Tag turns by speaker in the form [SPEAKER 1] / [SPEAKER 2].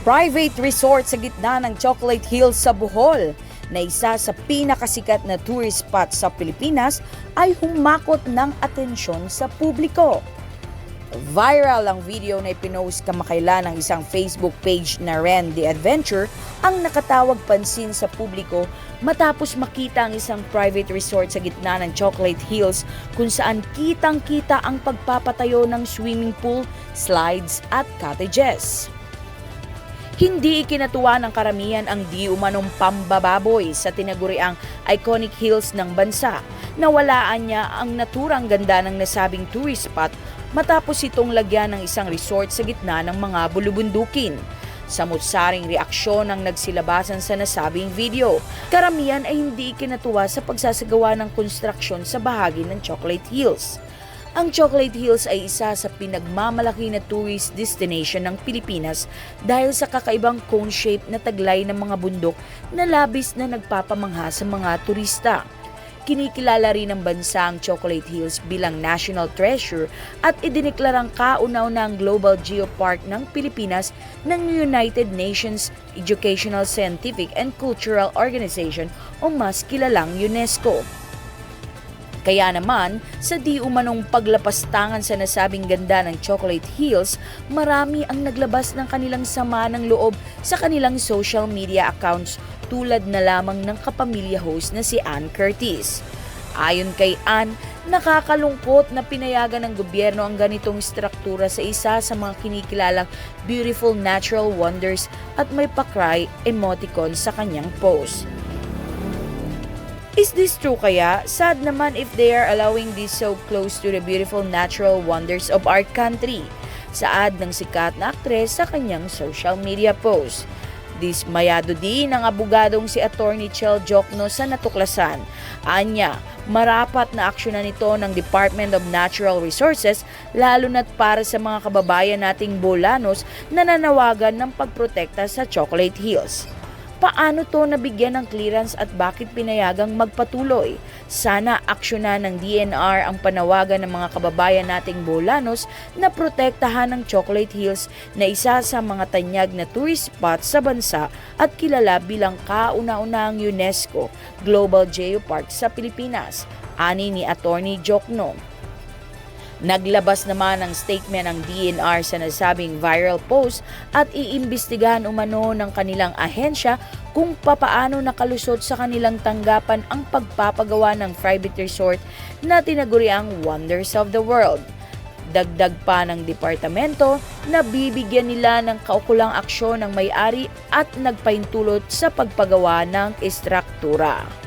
[SPEAKER 1] Private resort sa gitna ng Chocolate Hills sa Bohol, na isa sa pinakasikat na tourist spot sa Pilipinas, ay humakot ng atensyon sa publiko. Viral ang video na ipinost kamakailan ng isang Facebook page na Ren The Adventure ang nakatawag pansin sa publiko matapos makita ang isang private resort sa gitna ng Chocolate Hills kung saan kitang-kita ang pagpapatayo ng swimming pool, slides at cottages. Hindi ikinatuwa ng karamihan ang di umanong pambababoy sa tinaguriang iconic hills ng bansa. Nawalaan niya ang naturang ganda ng nasabing tourist spot matapos itong lagyan ng isang resort sa gitna ng mga bulubundukin. Samut-saring reaksyon ang nagsilabasan sa nasabing video. Karamihan ay hindi ikinatuwa sa pagsasagawa ng konstruksyon sa bahagi ng Chocolate Hills. Ang Chocolate Hills ay isa sa pinagmamalaki na tourist destination ng Pilipinas dahil sa kakaibang cone shape na taglay ng mga bundok na labis na nagpapamangha sa mga turista. Kinikilala rin ng bansa ang Chocolate Hills bilang national treasure at idineklarang kauna-unahang Global Geopark ng Pilipinas ng United Nations Educational, Scientific and Cultural Organization o mas kilalang UNESCO. Kaya naman, sa di umanong paglapastangan sa nasabing ganda ng Chocolate Hills, marami ang naglabas ng kanilang sama ng loob sa kanilang social media accounts tulad na lamang ng kapamilya host na si Ann Curtis. Ayon kay Ann, nakakalungkot na pinayagan ng gobyerno ang ganitong struktura sa isa sa mga kinikilalang beautiful natural wonders at may pa-cry emoticon sa kanyang post. Is this true kaya? Sad naman if they are allowing this so close to the beautiful natural wonders of our country. Saad ng sikat na aktres sa kanyang social media post. Dismayado din ang abogadong si Attorney Chel Jokno sa natuklasan. Anya, marapat na aksyonan ito ng Department of Natural Resources lalo na't para sa mga kababayan nating Bolanos na nanawagan ng pagprotekta sa Chocolate Hills. Paano to nabigyan ng clearance at bakit pinayagang magpatuloy? Sana aksyonan ng DNR ang panawagan ng mga kababayan nating Bolanos na protektahan ng Chocolate Hills na isa sa mga tanyag na tourist spot sa bansa at kilala bilang kauna-unahang UNESCO Global Geopark sa Pilipinas, ani ni Attorney Jokno. Naglabas naman ng statement ng DNR sa nasabing viral post at iimbestigahan umano ng kanilang ahensya kung papaano nakalusot sa kanilang tanggapan ang pagpapagawa ng private resort na tinaguriang Wonders of the World. Dagdag pa ng departamento na bibigyan nila ng kaukulang aksyon ng may-ari at nagpahintulot sa pagpagawa ng istruktura.